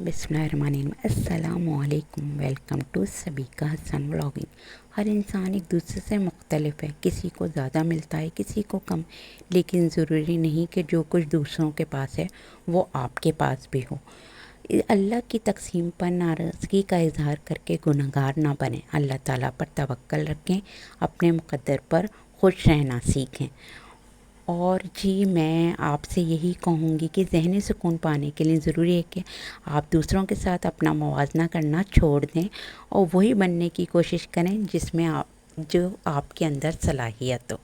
बिस्मिल्लाहिर्रहमानिर्रहीम। अस्सलामुअलैकुम। Welcome to Sabika Hasan vlogging. हर इंसान एक दूसरे से मुख्तलिफ है, किसी को ज़्यादा मिलता है, किसी को कम, लेकिन ज़रूरी नहीं कि जो कुछ दूसरों के पास है वो आपके पास भी हो। अल्लाह की तकसीम पर नाराज़गी का इजहार करके गुनहगार ना बने। अल्लाह ताला पर तवक्कल रखें, अपने मुक़द्दर पर खुश रहना सीखें। और जी मैं आपसे यही कहूँगी कि ज़हनी सुकून पाने के लिए ज़रूरी है कि आप दूसरों के साथ अपना मुवाज़ना करना छोड़ दें और वही बनने की कोशिश करें जिसमें आप जो आपके अंदर सलाहियत हो।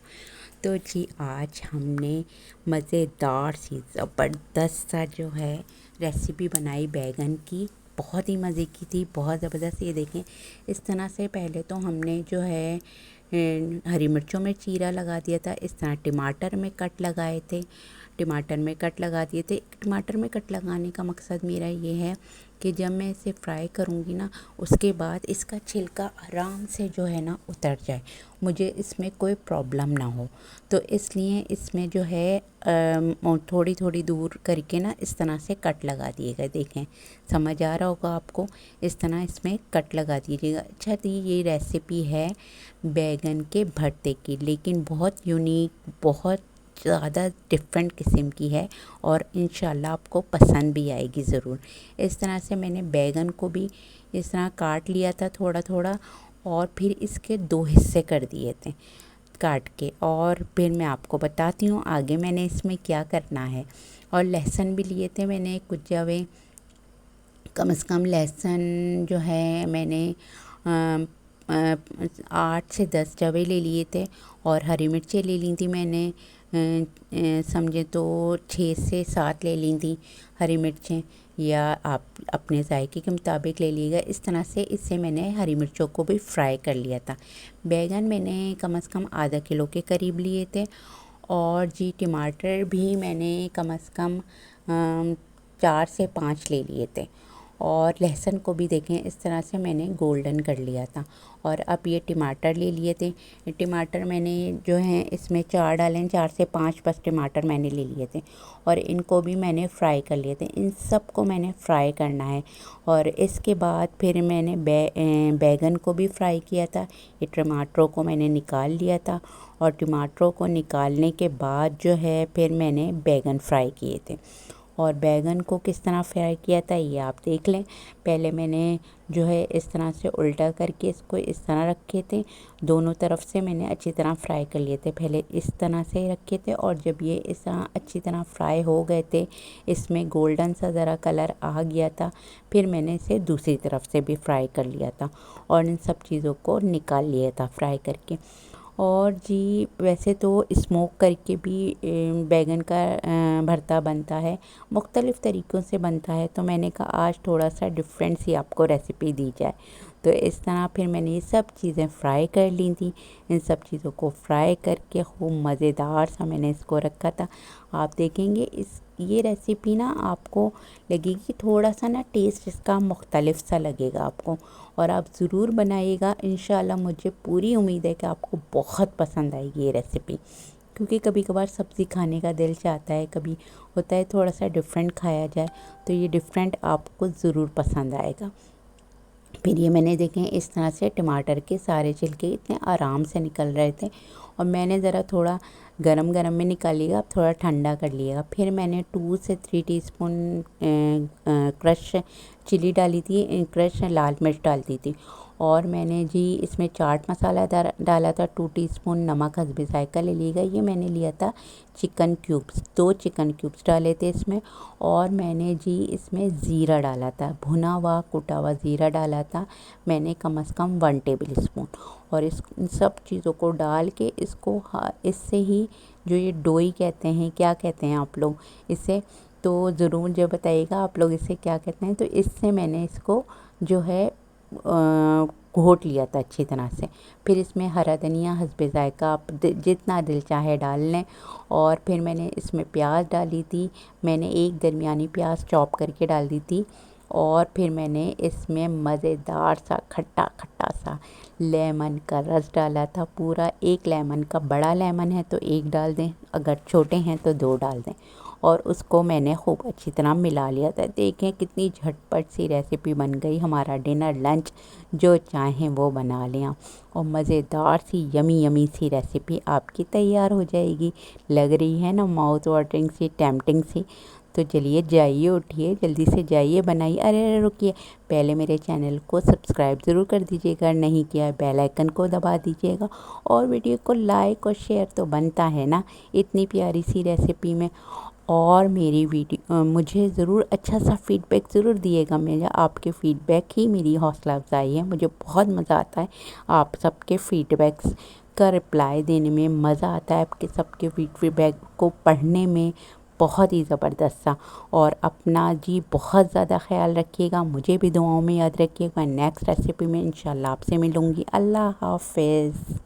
तो जी आज हमने मज़ेदार सी ज़बरदस्त सा जो है रेसिपी बनाई बैगन की। बहुत ही मज़े की थी, बहुत ज़बरदस्त। ये देखें, इस तरह से पहले तो हमने जो है हरी मिर्चों में चीरा लगा दिया था, इस तरह टमाटर में कट लगाए थे, टमाटर में कट लगा दिए थे। टमाटर में कट लगाने का मकसद मेरा ये है कि जब मैं इसे फ्राई करूँगी ना, उसके बाद इसका छिलका आराम से जो है ना उतर जाए, मुझे इसमें कोई प्रॉब्लम ना हो। तो इसलिए इसमें जो है थोड़ी थोड़ी दूर करके ना इस तरह से कट लगा दिए गए। देखें, समझ आ रहा होगा आपको, इस तरह इसमें कट लगा दीजिएगा। अच्छा, तो ये रेसिपी है बैगन के भरते की, लेकिन बहुत यूनिक, बहुत ज़्यादा डिफरेंट किस्म की है और इंशाल्लाह आपको पसंद भी आएगी ज़रूर। इस तरह से मैंने बैगन को भी इस तरह काट लिया था थोड़ा थोड़ा, और फिर इसके दो हिस्से कर दिए थे काट के। और फिर मैं आपको बताती हूँ आगे मैंने इसमें क्या करना है। और लहसुन भी लिए थे मैंने कुछ जवे, कम से कम लहसुन जो है मैंने 8 से 10 जवे ले लिए थे। और हरी मिर्चें ले ली थी मैंने, समझे तो 6 से 7 ले ली थी हरी मिर्चें, या आप अपने जायके के मुताबिक ले लीजिएगा। इस तरह से इससे मैंने हरी मिर्चों को भी फ्राई कर लिया था। बैगन मैंने कम से कम आधा किलो के करीब लिए थे। और जी टमाटर भी मैंने कम से कम 4 से 5 ले लिए थे। और लहसुन को भी देखें इस तरह से मैंने गोल्डन कर लिया था। और अब ये टमाटर ले लिए थे, टमाटर मैंने जो है इसमें 4 डाले, 4 से 5 बस टमाटर मैंने ले लिए थे और इनको भी मैंने फ्राई कर लिए थे। इन सब को मैंने फ्राई करना है। और इसके बाद फिर मैंने बैगन को भी फ्राई किया था। ये टमाटरों को मैंने निकाल लिया था और टमाटरों को निकालने के बाद जो है फिर मैंने बैगन फ्राई किए थे। और बैगन को किस तरह फ्राई किया था ये आप देख लें। पहले मैंने जो है इस तरह से उल्टा करके इसको इस तरह रखे थे, दोनों तरफ से मैंने अच्छी तरह फ्राई कर लिए थे। पहले इस तरह से रखे थे और जब ये इस तरह अच्छी तरह फ्राई हो गए थे, इसमें गोल्डन सा ज़रा कलर आ गया था, फिर मैंने इसे दूसरी तरफ से भी फ्राई कर लिया था और इन सब चीज़ों को निकाल लिया था फ्राई करके। और जी वैसे तो स्मोक करके भी बैगन का भरता बनता है, मुख्तलिफ़ तरीक़ों से बनता है। तो मैंने कहा आज थोड़ा सा डिफरेंट सी आपको रेसिपी दी जाए। तो इस तरह फिर मैंने ये सब चीज़ें फ्राई कर ली थी। इन सब चीज़ों को फ्राई करके खूब मज़ेदार सा मैंने इसको रखा था। आप देखेंगे ये रेसिपी ना आपको लगेगी थोड़ा सा ना टेस्ट इसका मुख्तलिफ सा लगेगा आपको, और आप ज़रूर बनाइएगा। इंशाल्लाह मुझे पूरी उम्मीद है कि आपको बहुत पसंद आएगी ये रेसिपी, क्योंकि कभी कभार सब्ज़ी खाने का दिल चाहता है, कभी होता है थोड़ा सा डिफरेंट खाया जाए, तो ये डिफरेंट आपको ज़रूर पसंद आएगा। फिर ये मैंने देखें इस तरह से टमाटर के सारे छिलके इतने आराम से निकल रहे थे और मैंने ज़रा थोड़ा गरम गरम में निकालिएगा, आप थोड़ा ठंडा कर लिएगा। फिर मैंने 2 से 3 टीस्पून क्रश चिली डाली थी, क्रश लाल मिर्च डाल दी थी। और मैंने जी इसमें चाट मसाला डाला था, 2 टीस्पून नमक हस्बे ज़ायका ले लिएगा। ये मैंने लिया था चिकन क्यूब्स, 2 चिकन क्यूब्स डाले थे इसमें। और मैंने जी इसमें ज़ीरा डाला था, भुना हुआ कुटा हुआ ज़ीरा डाला था मैंने कम से कम 1 टेबल स्पून। और इस इन सब चीज़ों को डाल के इसको इससे ही जो ये डोई कहते हैं, क्या कहते हैं आप लोग इसे, तो ज़रूर मुझे बताइएगा आप लोग इसे क्या कहते हैं। तो इससे मैंने इसको जो है घोट लिया था अच्छी तरह से। फिर इसमें हरा धनिया हस्बे ज़ायका आप जितना दिल चाहे डाल लें। और फिर मैंने इसमें प्याज डाली थी, मैंने एक दरमियानी प्याज चॉप करके डाल दी थी। और फिर मैंने इसमें मज़ेदार सा खट्टा खट्टा सा लेमन का रस डाला था, पूरा 1 लेमन का। बड़ा लेमन है तो 1 डाल दें, अगर छोटे हैं तो 2 डाल दें। और उसको मैंने खूब अच्छी तरह मिला लिया था। देखें कितनी झटपट सी रेसिपी बन गई। हमारा डिनर लंच जो चाहें वो बना लें और मज़ेदार सी यमी यमी सी रेसिपी आपकी तैयार हो जाएगी। लग रही है ना माउथ वाटरिंग सी, टेम्पटिंग सी। तो चलिए जाइए, उठिए जल्दी से जाइए बनाइए। अरे अरे रुकिए, पहले मेरे चैनल को सब्सक्राइब ज़रूर कर दीजिएगा, नहीं किया है बेल आइकन को दबा दीजिएगा और वीडियो को लाइक और शेयर तो बनता है ना इतनी प्यारी सी रेसिपी में। और मेरी वीडियो मुझे ज़रूर अच्छा सा फीडबैक ज़रूर दिएगा। मेरा आपके फ़ीडबैक ही मेरी हौसला अफजाई है। मुझे बहुत मज़ा आता है आप सबके फ़ीडबैक्स का रिप्लाई देने में, मज़ा आता है आपके सबके फीडबैक को पढ़ने में, बहुत ही ज़बरदस्त सा। और अपना जी बहुत ज़्यादा ख्याल रखिएगा, मुझे भी दुआओं में याद रखिएगा। नेक्स्ट रेसिपी में इंशाल्लाह आपसे मिलूँगी। अल्लाह हाफ़िज़।